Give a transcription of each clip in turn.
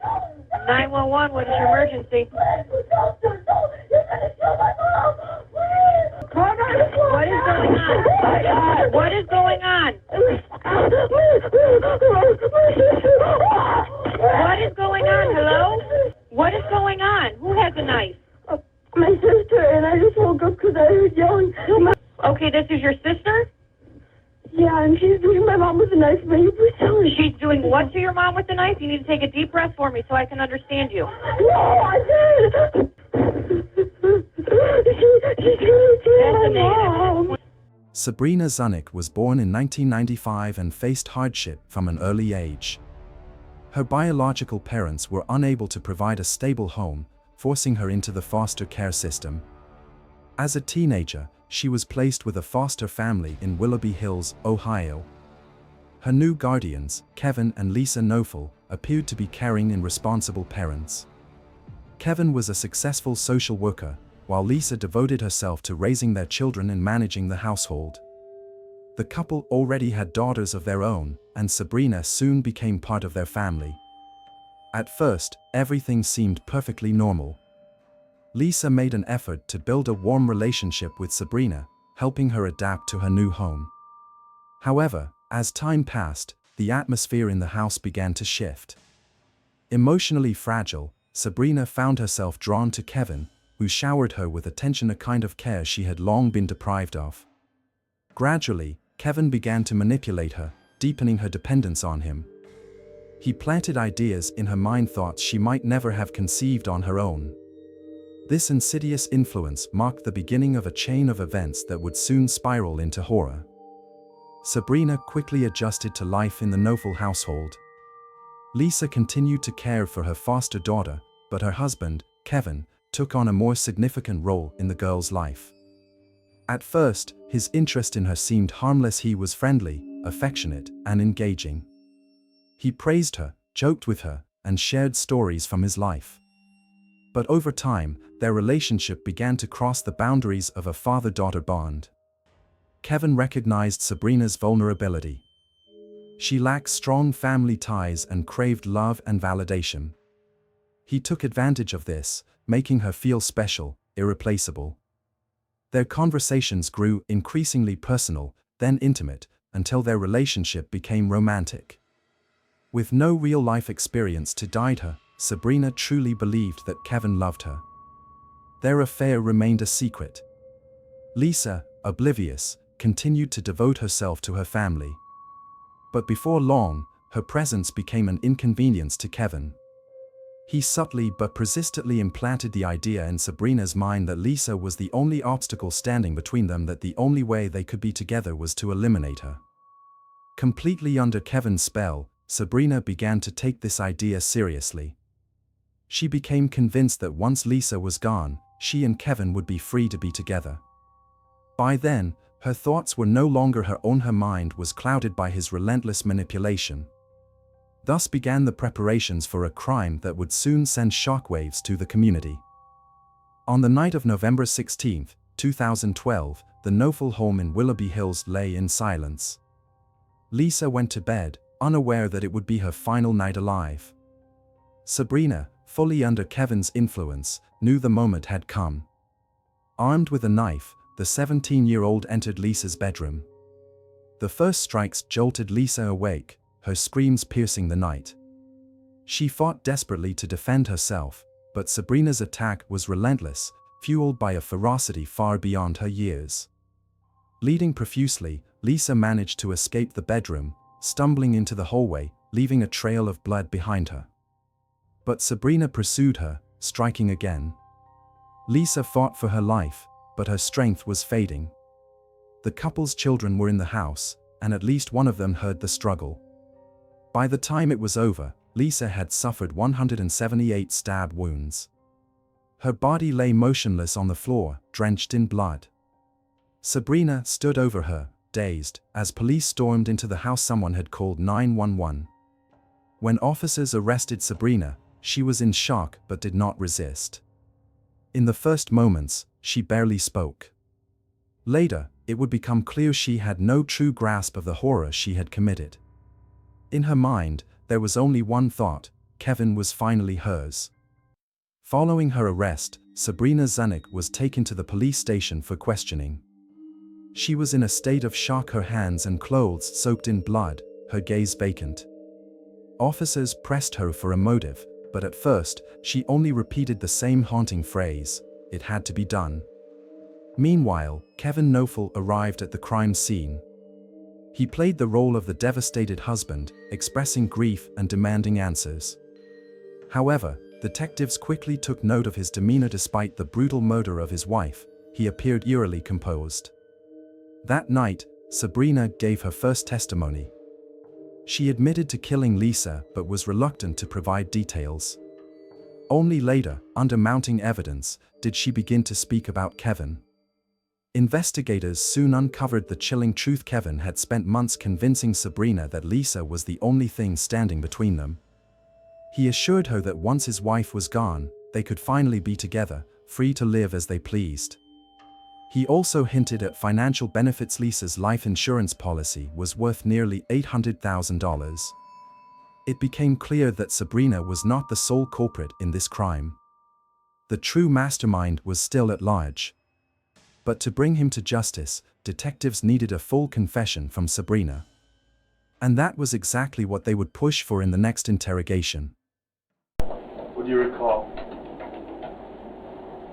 911, what is your emergency? What is going on? What is going on? What is going on? Hello? What is going on? Who has a knife? My sister, and I just woke up because I heard yelling. Okay, this is your sister? Yeah, and she's doing my mom with a knife. May you please tell her? She's doing what to your mom with the knife? You need to take a deep breath for me so I can understand you. No, I did. She's going to kill my mom. Sabrina Zunich was born in 1995 and faced hardship from an early age. Her biological parents were unable to provide a stable home, forcing her into the foster care system. As a teenager, she was placed with a foster family in Willoughby Hills, Ohio. Her new guardians, Kevin and Lisa Knofels, appeared to be caring and responsible parents. Kevin was a successful social worker, while Lisa devoted herself to raising their children and managing the household. The couple already had daughters of their own, and Sabrina soon became part of their family. At first, everything seemed perfectly normal. Lisa made an effort to build a warm relationship with Sabrina, helping her adapt to her new home. However, as time passed, the atmosphere in the house began to shift. Emotionally fragile, Sabrina found herself drawn to Kevin, who showered her with attention, a kind of care she had long been deprived of. Gradually, Kevin began to manipulate her, deepening her dependence on him. He planted ideas in her mind, thoughts she might never have conceived on her own. This insidious influence marked the beginning of a chain of events that would soon spiral into horror. Sabrina quickly adjusted to life in the Knofels household. Lisa continued to care for her foster daughter, but her husband, Kevin, took on a more significant role in the girl's life. At first, his interest in her seemed harmless. He was friendly, affectionate, and engaging. He praised her, joked with her, and shared stories from his life. But over time, their relationship began to cross the boundaries of a father-daughter bond. Kevin recognized Sabrina's vulnerability. She lacked strong family ties and craved love and validation. He took advantage of this, making her feel special, irreplaceable. Their conversations grew increasingly personal, then intimate, until their relationship became romantic. With no real-life experience to guide her, Sabrina truly believed that Kevin loved her. Their affair remained a secret. Lisa, oblivious, continued to devote herself to her family. But before long, her presence became an inconvenience to Kevin. He subtly but persistently implanted the idea in Sabrina's mind that Lisa was the only obstacle standing between them, that the only way they could be together was to eliminate her. Completely under Kevin's spell, Sabrina began to take this idea seriously. She became convinced that once Lisa was gone, she and Kevin would be free to be together. By then, her thoughts were no longer her own. Her mind was clouded by his relentless manipulation. Thus began the preparations for a crime that would soon send shockwaves to the community. On the night of November 16, 2012, the Knofels home in Willoughby Hills lay in silence. Lisa went to bed, unaware that it would be her final night alive. Sabrina, fully under Kevin's influence, knew the moment had come. Armed with a knife, the 17-year-old entered Lisa's bedroom. The first strikes jolted Lisa awake, her screams piercing the night. She fought desperately to defend herself, but Sabrina's attack was relentless, fueled by a ferocity far beyond her years. Bleeding profusely, Lisa managed to escape the bedroom, stumbling into the hallway, leaving a trail of blood behind her. But Sabrina pursued her, striking again. Lisa fought for her life, but her strength was fading. The couple's children were in the house, and at least one of them heard the struggle. By the time it was over, Lisa had suffered 178 stab wounds. Her body lay motionless on the floor, drenched in blood. Sabrina stood over her, dazed, as police stormed into the house. Someone had called 911. When officers arrested Sabrina, she was in shock but did not resist. In the first moments, she barely spoke. Later, it would become clear she had no true grasp of the horror she had committed. In her mind, there was only one thought: Kevin was finally hers. Following her arrest, Sabrina Zunich was taken to the police station for questioning. She was in a state of shock, her hands and clothes soaked in blood, her gaze vacant. Officers pressed her for a motive, but at first, she only repeated the same haunting phrase, "It had to be done." Meanwhile, Kevin Knofels arrived at the crime scene. He played the role of the devastated husband, expressing grief and demanding answers. However, detectives quickly took note of his demeanor. Despite the brutal murder of his wife, he appeared eerily composed. That night, Sabrina gave her first testimony. She admitted to killing Lisa but was reluctant to provide details. Only later, under mounting evidence, did she begin to speak about Kevin. Investigators soon uncovered the chilling truth. Kevin had spent months convincing Sabrina that Lisa was the only thing standing between them. He assured her that once his wife was gone, they could finally be together, free to live as they pleased. He also hinted at financial benefits. Lisa's life insurance policy was worth nearly $800,000. It became clear that Sabrina was not the sole culprit in this crime. The true mastermind was still at large. But to bring him to justice, detectives needed a full confession from Sabrina. And that was exactly what they would push for in the next interrogation. What do you recall?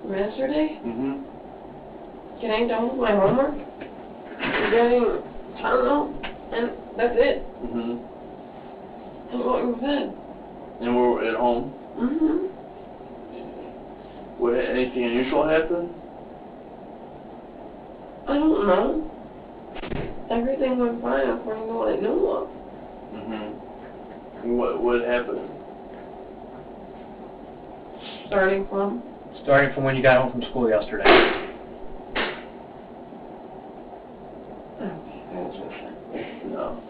Yesterday, Mm-hmm. getting done with my homework, getting Tylenol, and that's it. Mm-hmm. And going to bed. And we're at home? Mm-hmm. What, anything unusual happen? I don't know. Everything went fine according to what I knew of. Mm-hmm. What happened? Starting from when you got home from school yesterday. No.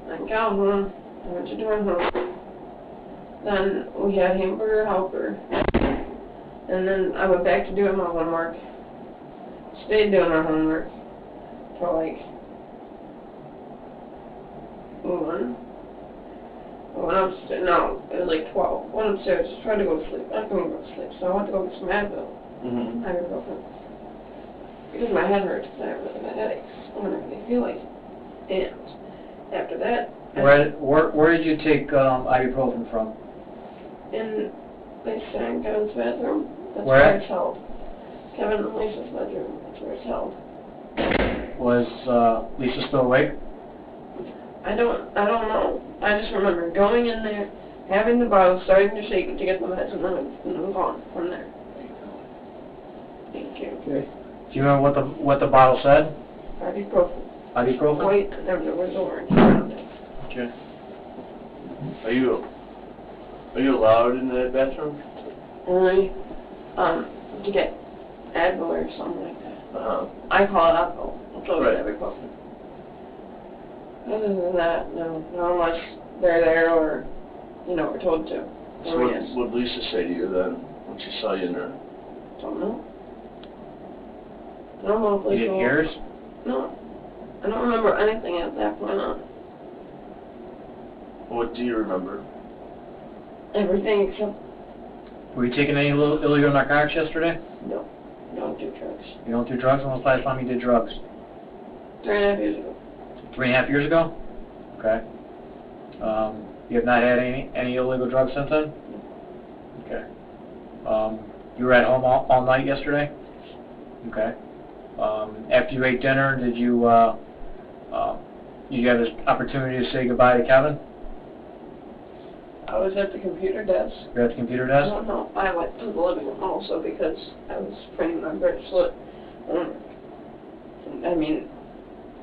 I got home, I went to dorm home. Then we had hamburger helper. And then I went back to doing my homework. Stayed doing my homework for like 1. I went upstairs, no, it was like 12. Went upstairs, just tried to go to sleep. I couldn't go to sleep, so I went to go get some Advil. Mm-hmm. Ibuprofen. Because my head hurts, because I have really bad headaches. I don't really feel like it. And after that, Where did you take ibuprofen from? in they sang Kevin's bathroom. That's Where? where it's held. Kevin and Lisa's bedroom. That's where it's held. Was Lisa still awake? I don't know. I just remember going in there, having the bottle, starting to shake it to get the meds, and then I'm gone from there. Thank you. Okay. Do you remember what the bottle said? Ibuprofen. Ibuprofen? White, and there was orange around it. Okay. Are you allowed in the bathroom? Only, to get Advil or something like that. Uh-huh. I call it Advil. It's always Right. ibuprofen. Other than that, no. Not unless they're there or, we're told to. So what did Lisa say to you then, when she saw you in there? Don't know. I don't know if You Lisa didn't hear us? No. I don't remember anything at that point on. What do you remember? Everything except, Were you taking any illegal narcotics yesterday? no. Don't do drugs. You don't do drugs? When was the last time you did drugs? 3.5 years ago. 3.5 years ago? Okay. You have not had any illegal drugs since then? Okay. You were at home all night yesterday? Okay. After you ate dinner, did you have this opportunity to say goodbye to Kevin? I was at the computer desk. You're at the computer I desk? don't know. I went to the living room also because I was printing my bracelet. I mean,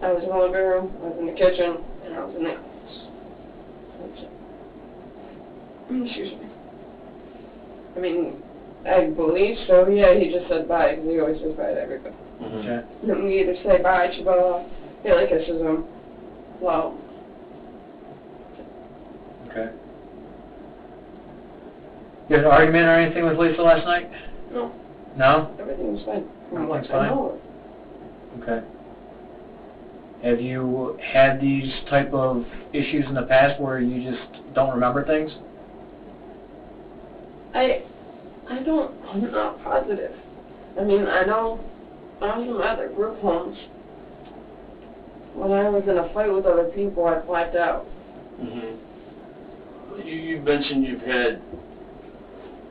I was in the living room, I was in the kitchen, and I was in the office. That's it. Excuse me. I mean, I believe so. Yeah, he just said bye because he always says bye to everybody. Mm-hmm. Okay. Then we either say bye to Billy kisses him. Well, Okay. You had an argument or anything with Lisa last night? no, No? everything was fine. Everything's I fine? know. Okay. Have you had these type of issues in the past where you just don't remember things? I'm not positive. I mean, I know I was in other group homes. When I was in a fight with other people, I blacked out. You mentioned you've had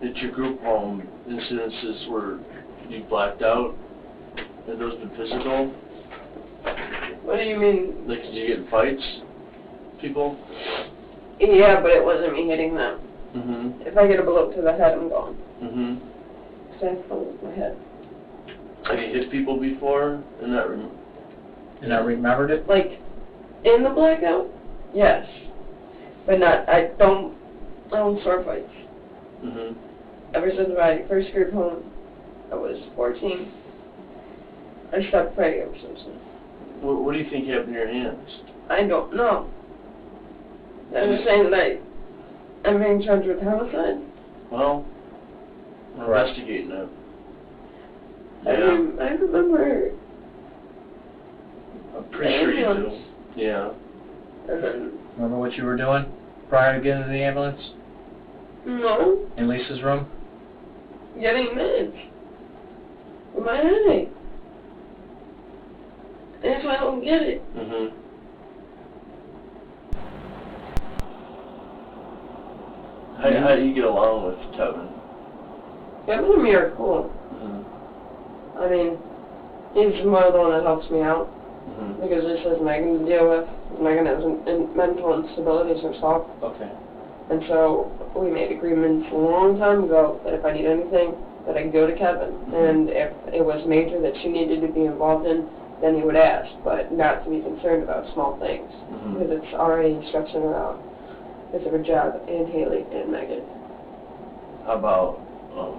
at your group home incidences where you blacked out. Have those been physical? What do you mean? Like, did you get in fights? People? Yeah, but it wasn't me hitting them. Mm-hmm. If I get a blow to the head, I'm gone. Mm-hmm. So I fell with my head. Have you hit people before and not remembered it? Like, in the blackout? Yes. But not, I don't start fights. Mm-hmm. Ever since my first group home, I was 14. I stopped fighting ever since then. What do you think happened to your hands? I don't know. I'm just saying that I'm being charged with homicide. Well, we're investigating it. I remember. I'm pretty sure you do. Yeah. And then, Remember what you were doing prior to getting to the ambulance? no, In Lisa's room? getting meds for my headache. And if I don't get it, Mm-hmm. How do you get along with Tevin? Kevin and me are cool. Mm-hmm. I mean, he's more the one that helps me out. Mm-hmm. Because this is Megan to deal with. Megan has mental instabilities herself. Okay. And so we made agreements a long time ago that if I need anything, that I can go to Kevin. Mm-hmm. And if it was major that she needed to be involved in, then he would ask, but not to be concerned about small things. Mm-hmm. Because it's already stressing her out. It's her job, and Haley, and Megan. How about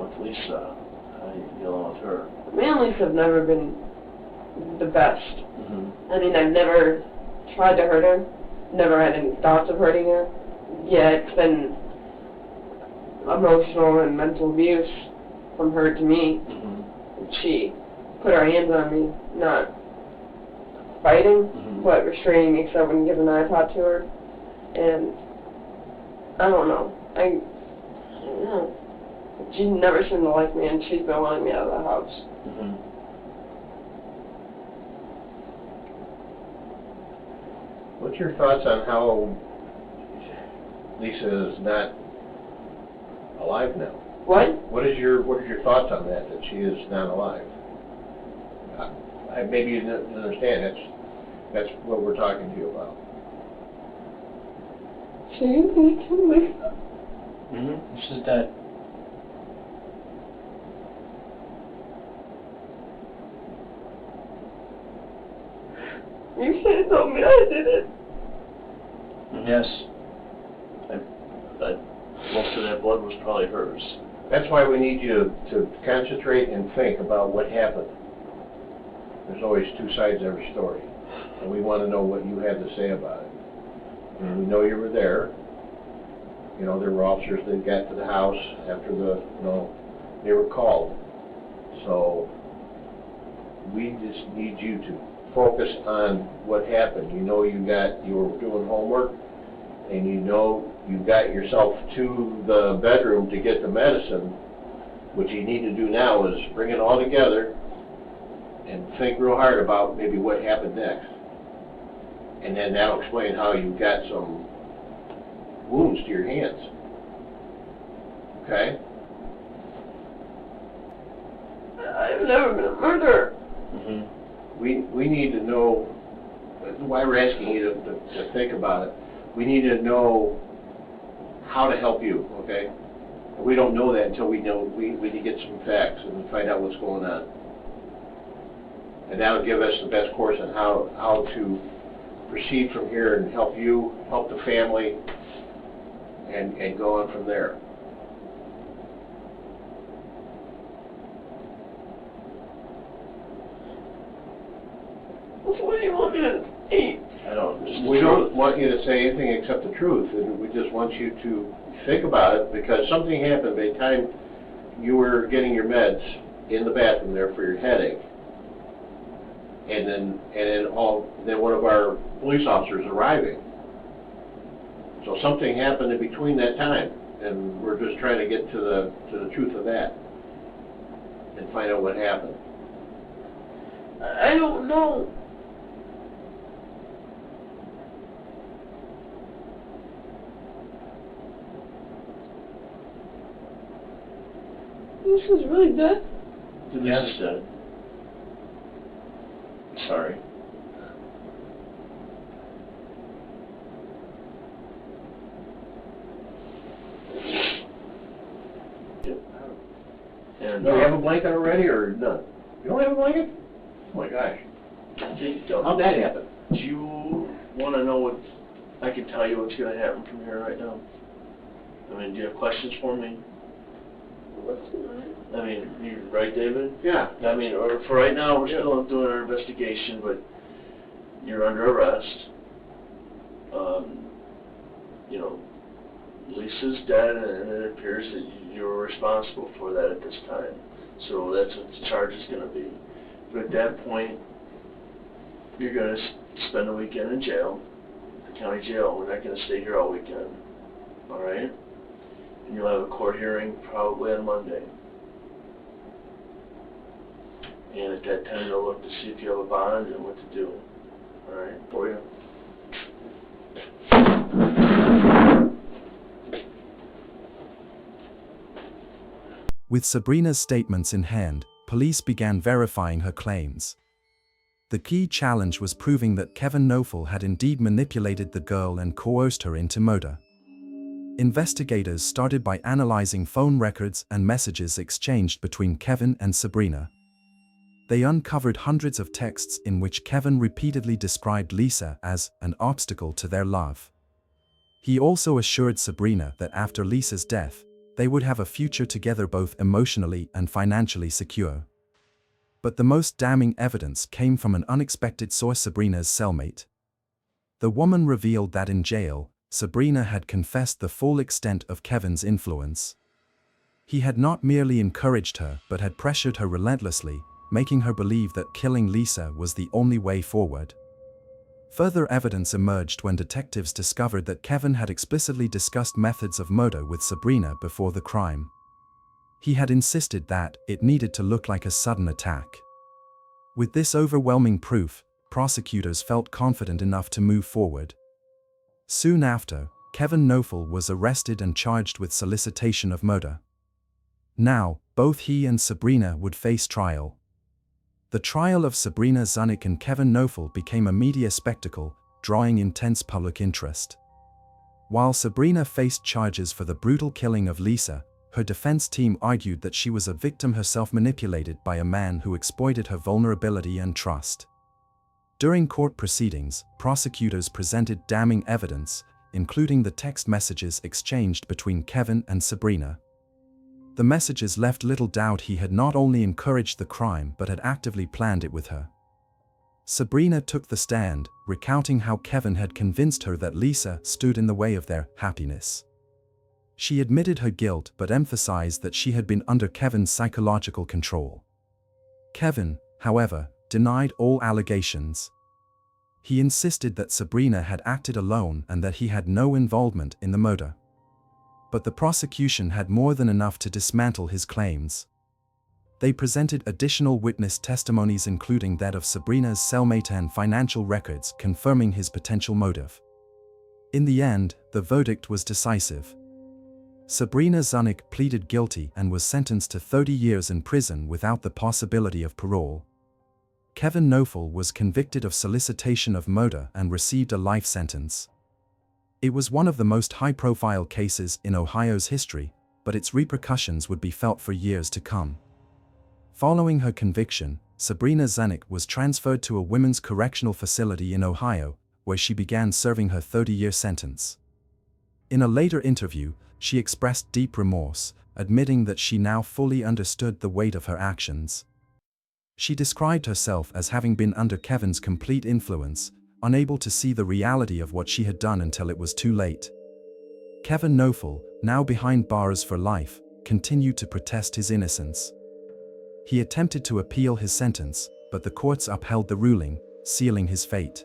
with Lisa? How do you get along with her? Me and Lisa have never been the best. Mm-hmm. I mean, I've never tried to hurt her, never had any thoughts of hurting her. Yeah, it's been emotional and mental abuse from her to me. Mm-hmm. She put her hands on me, not fighting, Mm-hmm. but restraining me because I wouldn't give an iPod to her. And I don't know. I don't know. She never seemed to like me, and she's been wanting me out of the house. Mm-hmm. What's your thoughts on how Lisa is not alive now? What? What is your thoughts on that she is not alive? Maybe you didn't understand. That's what we're talking to you about. She didn't kill me. Mm-hmm. She's dead. You should have told me I did it. Mm-hmm. Yes. Most of that blood was probably hers. That's why we need you to concentrate and think about what happened. There's always two sides to every story, and we want to know what you had to say about it. And we know you were there. You know, there were officers that got to the house after they were called. So we just need you to focus on what happened. You know you were doing homework, and you know you got yourself to the bedroom to get the medicine. What you need to do now is bring it all together and think real hard about maybe what happened next. And then that'll explain how you got some wounds to your hands. Okay? I've never been a murderer. Mm-hmm. We need to know, why we're asking you to think about it, we need to know how to help you, okay? And we don't know that until we need to get some facts and find out what's going on. And that'll give us the best course on how to proceed from here and help you, help the family, and go on from there. What do you want me to eat? I don't. We don't want you to say anything except the truth, and we just want you to think about it, because something happened by the time you were getting your meds in the bathroom there for your headache. then one of our police officers arriving. So something happened in between that time, and we're just trying to get to the truth of that and find out what happened. I don't know. This is really dead. Denise is dead. Sorry. And Do we have a blanket already or none? You don't have a blanket? Oh my gosh. How'd that happen? Do you want to know what, I can tell you what's going to happen from here right now? I mean, do you have questions for me? I mean, you right, David? Yeah. I mean, or for right now, we're still doing our investigation, but you're under arrest. You know, Lisa's dead, and it appears that you're responsible for that at this time. So that's what the charge is going to be. But at that point, you're going to spend a weekend in jail, the county jail. We're not going to stay here all weekend. All right? And you'll have a court hearing probably on Monday. And at that time, they'll look to see if you have a bond and what to do. All right, for you. With Sabrina's statements in hand, police began verifying her claims. The key challenge was proving that Kevin Knofel had indeed manipulated the girl and coerced her into murder. Investigators started by analyzing phone records and messages exchanged between Kevin and Sabrina. They uncovered hundreds of texts in which Kevin repeatedly described Lisa as an obstacle to their love. He also assured Sabrina that after Lisa's death, they would have a future together, both emotionally and financially secure. But the most damning evidence came from an unexpected source: Sabrina's cellmate. The woman revealed that in jail, Sabrina had confessed the full extent of Kevin's influence. He had not merely encouraged her but had pressured her relentlessly, making her believe that killing Lisa was the only way forward. Further evidence emerged when detectives discovered that Kevin had explicitly discussed methods of murder with Sabrina before the crime. He had insisted that it needed to look like a sudden attack. With this overwhelming proof, prosecutors felt confident enough to move forward. Soon after, Kevin Knofel was arrested and charged with solicitation of murder. Now, both he and Sabrina would face trial. The trial of Sabrina Zunich and Kevin Knofel became a media spectacle, drawing intense public interest. While Sabrina faced charges for the brutal killing of Lisa, her defense team argued that she was a victim herself, manipulated by a man who exploited her vulnerability and trust. During court proceedings, prosecutors presented damning evidence, including the text messages exchanged between Kevin and Sabrina. The messages left little doubt he had not only encouraged the crime but had actively planned it with her. Sabrina took the stand, recounting how Kevin had convinced her that Lisa stood in the way of their happiness. She admitted her guilt but emphasized that she had been under Kevin's psychological control. Kevin, however, denied all allegations. He insisted that Sabrina had acted alone and that he had no involvement in the murder. But the prosecution had more than enough to dismantle his claims. They presented additional witness testimonies, including that of Sabrina's cellmate and financial records confirming his potential motive. In the end, the verdict was decisive. Sabrina Zunich pleaded guilty and was sentenced to 30 years in prison without the possibility of parole. Kevin Knofel was convicted of solicitation of murder and received a life sentence. It was one of the most high-profile cases in Ohio's history, but its repercussions would be felt for years to come. Following her conviction, Sabrina Zunich was transferred to a women's correctional facility in Ohio, where she began serving her 30-year sentence. In a later interview, she expressed deep remorse, admitting that she now fully understood the weight of her actions. She described herself as having been under Kevin's complete influence, unable to see the reality of what she had done until it was too late. Kevin Knofel, now behind bars for life, continued to protest his innocence. He attempted to appeal his sentence, but the courts upheld the ruling, sealing his fate.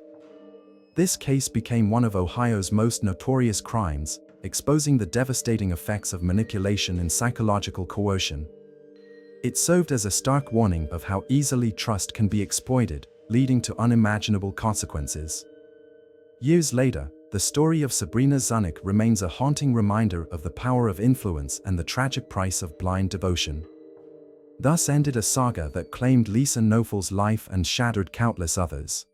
This case became one of Ohio's most notorious crimes, exposing the devastating effects of manipulation and psychological coercion. It served as a stark warning of how easily trust can be exploited, leading to unimaginable consequences. Years later, the story of Sabrina Zunich remains a haunting reminder of the power of influence and the tragic price of blind devotion. Thus ended a saga that claimed Lisa Knofels' life and shattered countless others.